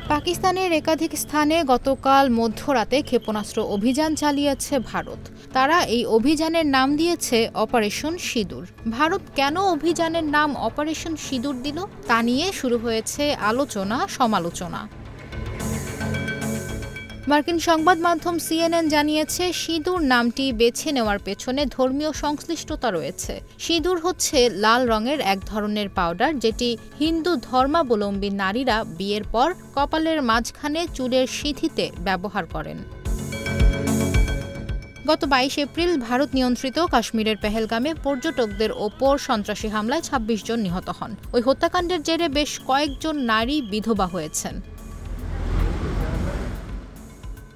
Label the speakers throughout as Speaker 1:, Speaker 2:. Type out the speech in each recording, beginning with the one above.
Speaker 1: পাকিস্তানের একাধিক স্থানে গতকাল মধ্যরাতে ক্ষেপণাস্ত্র অভিযান চালিয়েছে ভারত। তারা এই অভিযানের নাম দিয়েছে অপারেশন সিঁদুর। ভারত কেন অভিযানের নাম অপারেশন সিঁদুর দিল তা নিয়ে শুরু হয়েছে আলোচনা সমালোচনা। মার্কিন সংবাদ মাধ্যম CNN জানিয়েছে, সিঁদুর নামটি বেছে নেওয়ার পেছনে ধর্মীয় সংশ্লিষ্টতা রয়েছে। সিঁদুর হচ্ছে লাল রঙের এক ধরনের পাউডার, যেটি হিন্দু ধর্মাবলম্বী নারীরা বিয়ের পর কপালের মাঝখানে চুলের সিঁথিতে ব্যবহার করেন। গত 22 এপ্রিল ভারত নিয়ন্ত্রিত কাশ্মীরের পেহেলগামে পর্যটকদের ওপর সন্ত্রাসী হামলায় 26 জন নিহত হন। ওই হত্যাকাণ্ডের জেরে বেশ কয়েকজন নারী বিধবা হয়েছেন।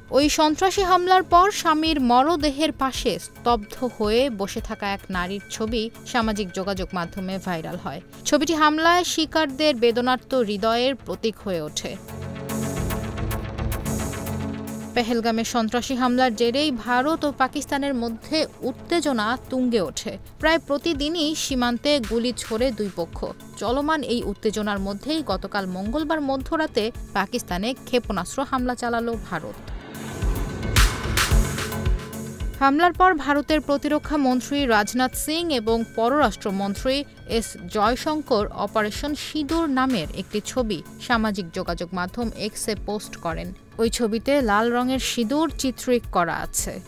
Speaker 1: ওই সন্ত্রাসী হামলার পর স্বামীর মরদেহের পাশে স্তব্ধ হয়ে বসে থাকা এক নারীর ছবি সামাজিক যোগাযোগ মাধ্যমে ভাইরাল হয়। ছবিটি হামলায় শিকারদের বেদনার্ত হৃদয়ের প্রতীক হয়ে ওঠে। পেহেলগামের সন্ত্রাসী হামলার জেরেই ভারত ও পাকিস্তানের মধ্যে উত্তেজনা তুঙ্গে ওঠে। প্রায় প্রতিদিনই সীমান্তে গুলি ছোড়ে দুই পক্ষ। চলমান এই উত্তেজনার মধ্যেই গতকাল মঙ্গলবার মধ্যরাতে পাকিস্তানে ক্ষেপণাস্ত্র হামলা চালালো ভারত। হামলার পর ভারতের প্রতিরক্ষা মন্ত্রী রাজনাথ সিং এবং পররাষ্ট্রমন্ত্রী এস জয়শঙ্কর অপারেশন সিঁদুর নামের একটি ছবি সামাজিক যোগাযোগ মাধ্যম এক্সে পোস্ট করেন। ওই ছবিতে লাল রঙের সিঁদুর চিত্রিত করা আছে।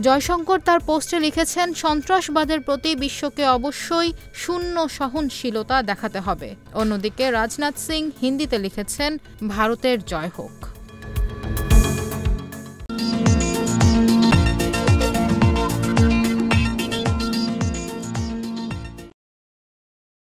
Speaker 1: জয়শঙ্কর তার পোস্টে লিখেছেন, সন্ত্রাসবাদের প্রতি বিশ্বকে অবশ্যই শূন্য সহনশীলতা দেখাতে হবে। অন্যদিকে রাজনাথ সিং হিন্দিতে লিখেছেন, ভারতের জয় হোক।